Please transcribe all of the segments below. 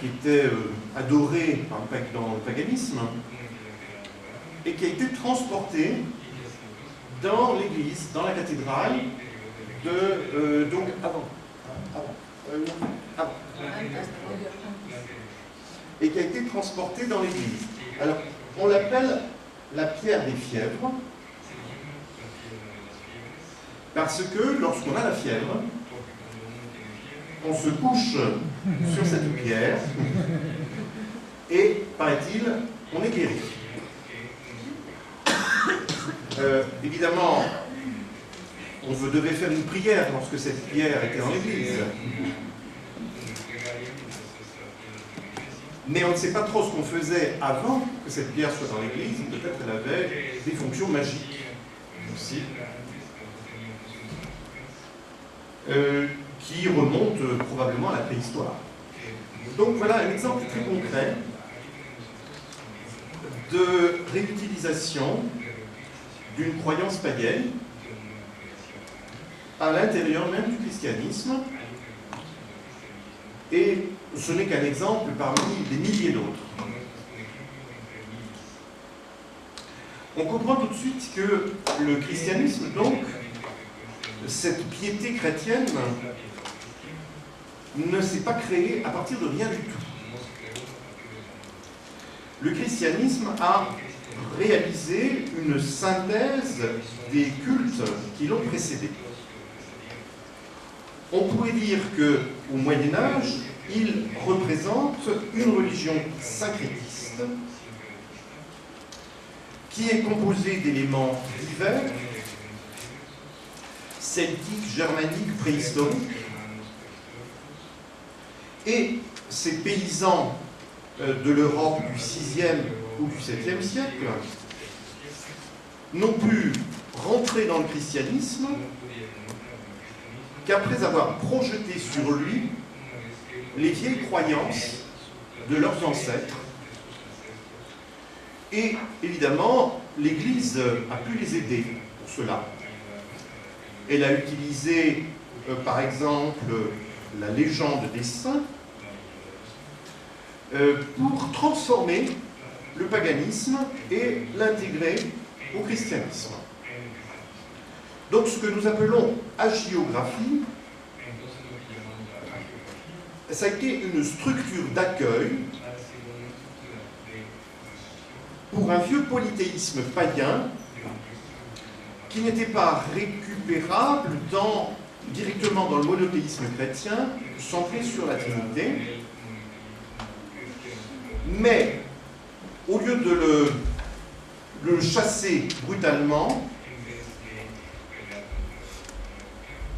qui était adoré dans le paganisme, et qui a été transporté dans l'église, dans la cathédrale, donc et qui a été transporté dans l'église. Alors, on l'appelle la pierre des fièvres, parce que lorsqu'on a la fièvre, on se couche sur cette pierre et, paraît-il, on est guéri. Évidemment, on devait faire une prière lorsque cette pierre était dans l'église. Mais on ne sait pas trop ce qu'on faisait avant que cette pierre soit dans l'église. Peut-être qu'elle avait des fonctions magiques aussi, qui remontent probablement à la préhistoire. Donc voilà un exemple très concret de réutilisation d'une croyance païenne à l'intérieur même du christianisme, et ce n'est qu'un exemple parmi des milliers d'autres. On comprend tout de suite que le christianisme, donc, cette piété chrétienne, ne s'est pas créée à partir de rien du tout. Le christianisme a réalisé une synthèse des cultes qui l'ont précédé. On pourrait dire qu'au Moyen-Âge, il représente une religion syncrétiste qui est composée d'éléments divers, celtiques, germaniques, préhistoriques, et ces paysans de l'Europe du VIe ou du VIIe siècle n'ont pu rentrer dans le christianisme qu'après avoir projeté sur lui les vieilles croyances de leurs ancêtres. Et évidemment, l'Église a pu les aider pour cela. Elle a utilisé, par exemple, la légende des saints pour transformer le paganisme et l'intégrer au christianisme. Donc ce que nous appelons hagiographie, ça a été une structure d'accueil pour un vieux polythéisme païen qui n'était pas récupérable directement dans le monothéisme chrétien, centré sur la Trinité, mais au lieu de le chasser brutalement,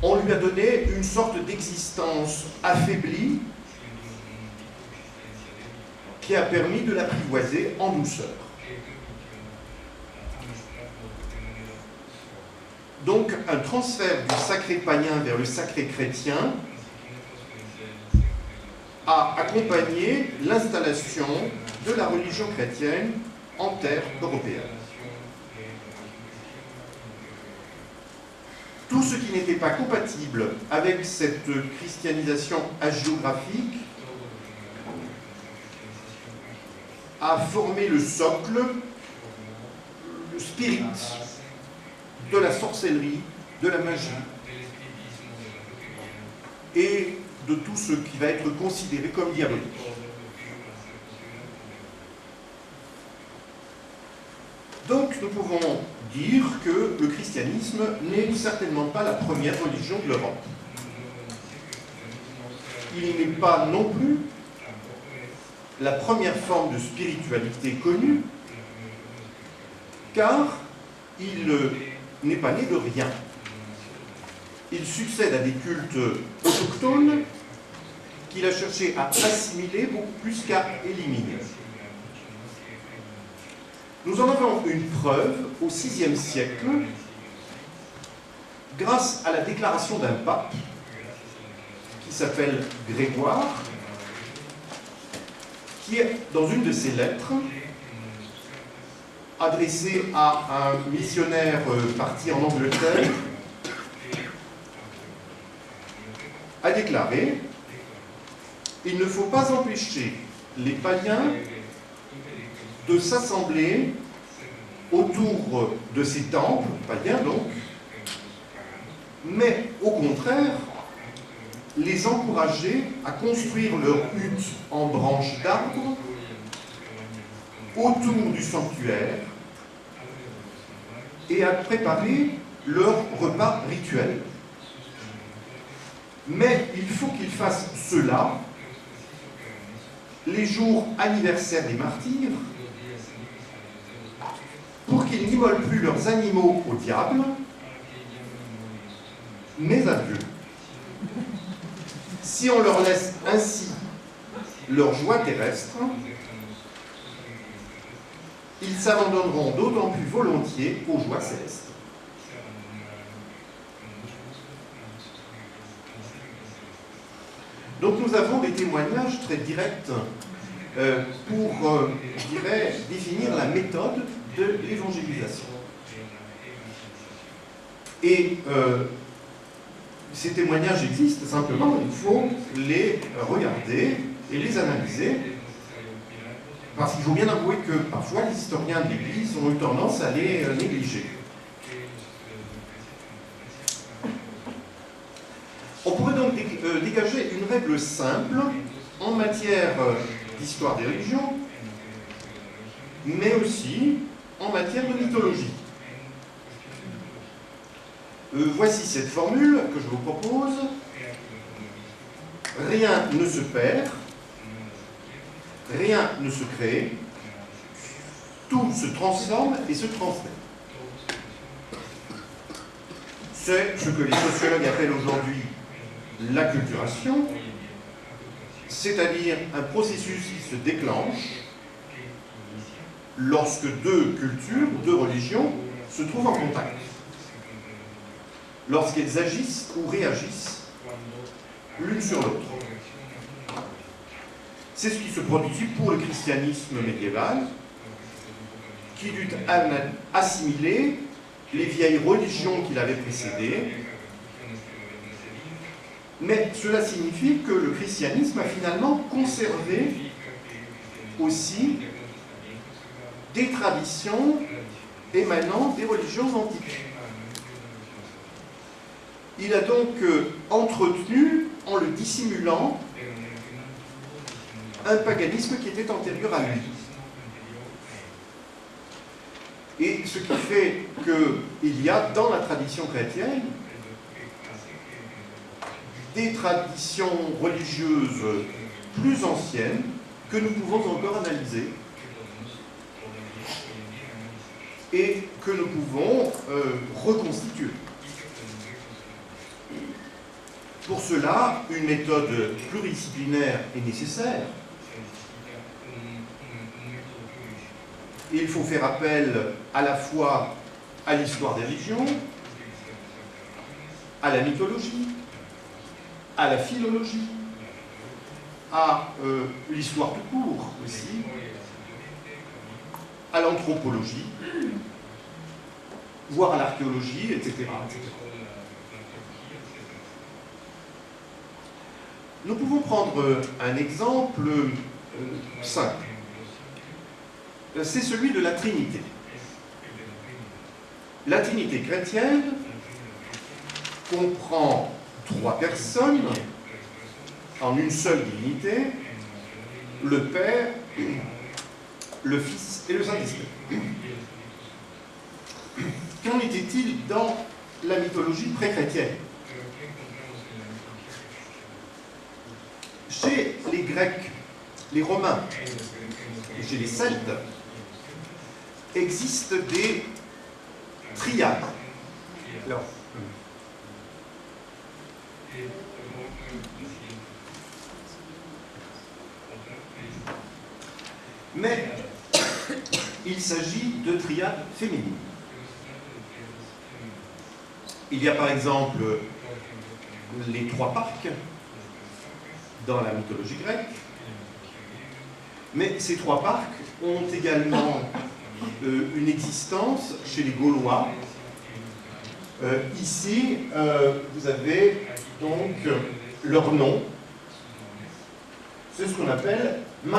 on lui a donné une sorte d'existence affaiblie qui a permis de l'apprivoiser en douceur. Donc, un transfert du sacré païen vers le sacré chrétien a accompagné l'installation de la religion chrétienne en terre européenne. Tout ce qui n'était pas compatible avec cette christianisation hagiographique a formé le socle, le spirit de la sorcellerie, de la magie et de tout ce qui va être considéré comme diabolique. Donc nous pouvons dire que le christianisme n'est certainement pas la première religion de l'Europe. Il n'est pas non plus la première forme de spiritualité connue, car il n'est pas né de rien. Il succède à des cultes autochtones qu'il a cherché à assimiler beaucoup plus qu'à éliminer. Nous en avons une preuve au VIe siècle grâce à la déclaration d'un pape qui s'appelle Grégoire, qui, dans une de ses lettres, adressée à un missionnaire parti en Angleterre, a déclaré « il ne faut pas empêcher les païens de s'assembler autour de ces temples, païens donc, mais au contraire, les encourager à construire leur hutte en branches d'arbres autour du sanctuaire et à préparer leur repas rituel. Mais il faut qu'ils fassent cela les jours anniversaires des martyrs pour qu'ils n'immolent plus leurs animaux au diable, mais à Dieu. Si on leur laisse ainsi leur joie terrestre, ils s'abandonneront d'autant plus volontiers aux joies célestes. Donc nous avons des témoignages très directs pour, je dirais, définir la méthode de l'évangélisation. Et ces témoignages existent, simplement il faut les regarder et les analyser, parce qu'il faut bien avouer que parfois les historiens de l'Église ont eu tendance à les négliger. On pourrait donc dégager une règle simple en matière d'histoire des religions, mais aussi en matière de mythologie. Voici cette formule que je vous propose. Rien ne se perd, rien ne se crée, tout se transforme et se transmet. C'est ce que les sociologues appellent aujourd'hui l'acculturation, c'est-à-dire un processus qui se déclenche lorsque deux cultures, deux religions se trouvent en contact, lorsqu'elles agissent ou réagissent l'une sur l'autre. C'est ce qui se produisit pour le christianisme médiéval, qui dut assimiler les vieilles religions qui l'avaient précédé, mais cela signifie que le christianisme a finalement conservé aussi des traditions émanant des religions antiques. Il a donc entretenu, en le dissimulant, un paganisme qui était antérieur à lui. Et ce qui fait qu'il y a dans la tradition chrétienne des traditions religieuses plus anciennes que nous pouvons encore analyser et que nous pouvons reconstituer. Pour cela, une méthode pluridisciplinaire est nécessaire. Il faut faire appel à la fois à l'histoire des religions, à la mythologie, à la philologie, à l'histoire tout court aussi, à l'anthropologie, voire à l'archéologie, etc., etc. Nous pouvons prendre un exemple simple. C'est celui de la Trinité. La Trinité chrétienne comprend trois personnes en une seule divinité, le Père, le Fils et le Saint-Esprit. Qu'en était-il dans la mythologie pré-chrétienne? Chez les Grecs, les Romains et chez les Celtes, existent des triades. Alors, mais il s'agit de triades féminines. Il y a par exemple les trois parcs dans la mythologie grecque, mais ces trois parcs ont également une existence chez les Gaulois. Ici, vous avez donc leur nom. ce qu'on appelle